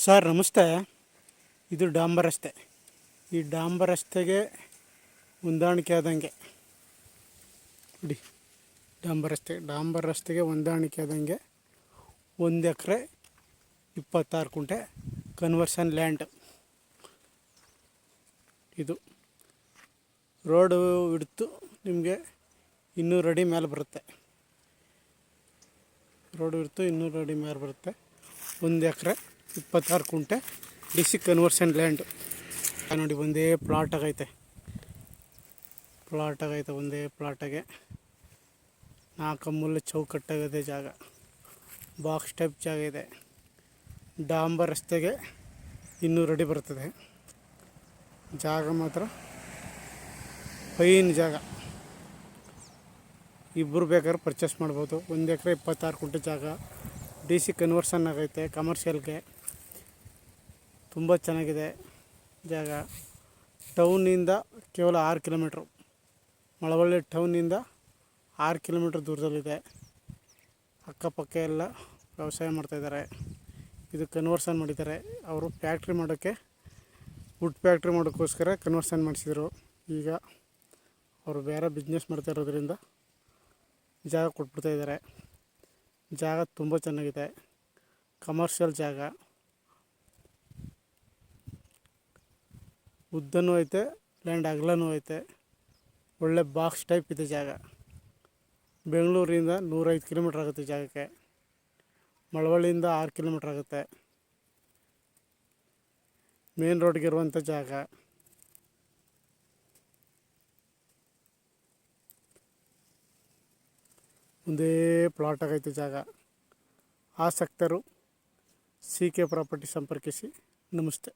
Sir ನಮಸ್ತೆ. ಇದು ಡಾಂಬರ್ ರಸ್ತೆ. ಈ ಡಾಂಬರ್ ರಸ್ತೆಗೆ ಹೊಂದಾಣಿಕೆ ಆದಂಗೆ ನೋಡಿ, ಡಾಂಬರ್ ರಸ್ತೆಗೆ ಹೊಂದಾಣಿಕೆ ಆದಂಗೆ 1 ಎಕರೆ 26 ಕುಂಟೆ ಕನ್ವರ್ಷನ್ ಲ್ಯಾಂಡ್. ಇದು ರೋಡು ಹಿಡಿತು ನಿಮಗೆ 200 ಅಡಿ ಮೇಲೆ ಬರುತ್ತೆ. 1 ಎಕರೆ 26 ಕುಂಟೆ DC ಕನ್ವರ್ಷನ್ ಲ್ಯಾಂಡ್ ನೋಡಿ. ಒಂದೇ ಪ್ಲಾಟ್ ಆಗೈತೆ. ಒಂದೇ ಪ್ಲಾಟಾಗೆ 4 ಮೂಲೆ ಚೌಕಟ್ಟಾಗದೆ ಜಾಗ, ಬಾಕ್ಸ್ ಟೈಪ್ ಜಾಗ ಇದೆ. ಡಾಂಬರ್ ರಸ್ತೆಗೆ 200 ಅಡಿ ಬರ್ತದೆ. ಜಾಗ ಮಾತ್ರ ಫೈನ್ ಜಾಗ. ಇಬ್ಬರು ಬೇಕಾದ್ರೆ ಪರ್ಚೇಸ್ ಮಾಡ್ಬೋದು. 1 ಎಕರೆ 26 ಕುಂಟೆ ಜಾಗ DC ಕನ್ವರ್ಷನ್ ಆಗೈತೆ. ಕಮರ್ಷಿಯಲ್ಗೆ ತುಂಬ ಚೆನ್ನಾಗಿದೆ ಜಾಗ. ಟೌನಿಂದ ಕೇವಲ 6 ಕಿಲೋಮೀಟ್ರು. ಮಳವಳ್ಳಿ ಟೌನಿಂದ 6 ಕಿಲೋಮೀಟ್ರ್ ದೂರದಲ್ಲಿದೆ. ಅಕ್ಕಪಕ್ಕ ಎಲ್ಲ ವ್ಯವಸಾಯ ಮಾಡ್ತಾಯಿದ್ದಾರೆ. ಇದು ಕನ್ವರ್ಷನ್ ಮಾಡಿದ್ದಾರೆ. ಅವರು ಫ್ಯಾಕ್ಟ್ರಿ ಮಾಡೋಕ್ಕೆ, ವುಡ್ ಫ್ಯಾಕ್ಟ್ರಿ ಮಾಡೋಕ್ಕೋಸ್ಕರ ಕನ್ವರ್ಷನ್ ಮಾಡಿಸಿದರು. ಈಗ ಅವರು ಬೇರೆ ಬಿಸ್ನೆಸ್ ಮಾಡ್ತಾ ಇರೋದ್ರಿಂದ ಜಾಗ ಕೊಟ್ಬಿಡ್ತಾಯಿದ್ದಾರೆ. ಜಾಗ ತುಂಬ ಚೆನ್ನಾಗಿದೆ. ಕಮರ್ಷಿಯಲ್ ಜಾಗ, ಉದ್ದನೂ ಐತೆ, ಲ್ಯಾಂಡ್ ಅಗಲನೂ ಐತೆ. ಒಳ್ಳೆ ಬಾಕ್ಸ್ ಟೈಪ್ ಇದೆ ಜಾಗ. ಬೆಂಗಳೂರಿಂದ 105 ಕಿಲೋಮೀಟ್ರ್ ಆಗುತ್ತೆ ಜಾಗಕ್ಕೆ. ಮಳವಳ್ಳಿಯಿಂದ 6 ಕಿಲೋಮೀಟ್ರ್ ಆಗುತ್ತೆ. ಮೇನ್ ರೋಡ್ಗೆ ಇರುವಂಥ ಜಾಗ. ಒಂದೇ ಪ್ಲಾಟ್ ಆಗೈತೆ ಜಾಗ. ಆಸಕ್ತರು CK ಪ್ರಾಪರ್ಟಿ ಸಂಪರ್ಕಿಸಿ. ನಮಸ್ತೆ.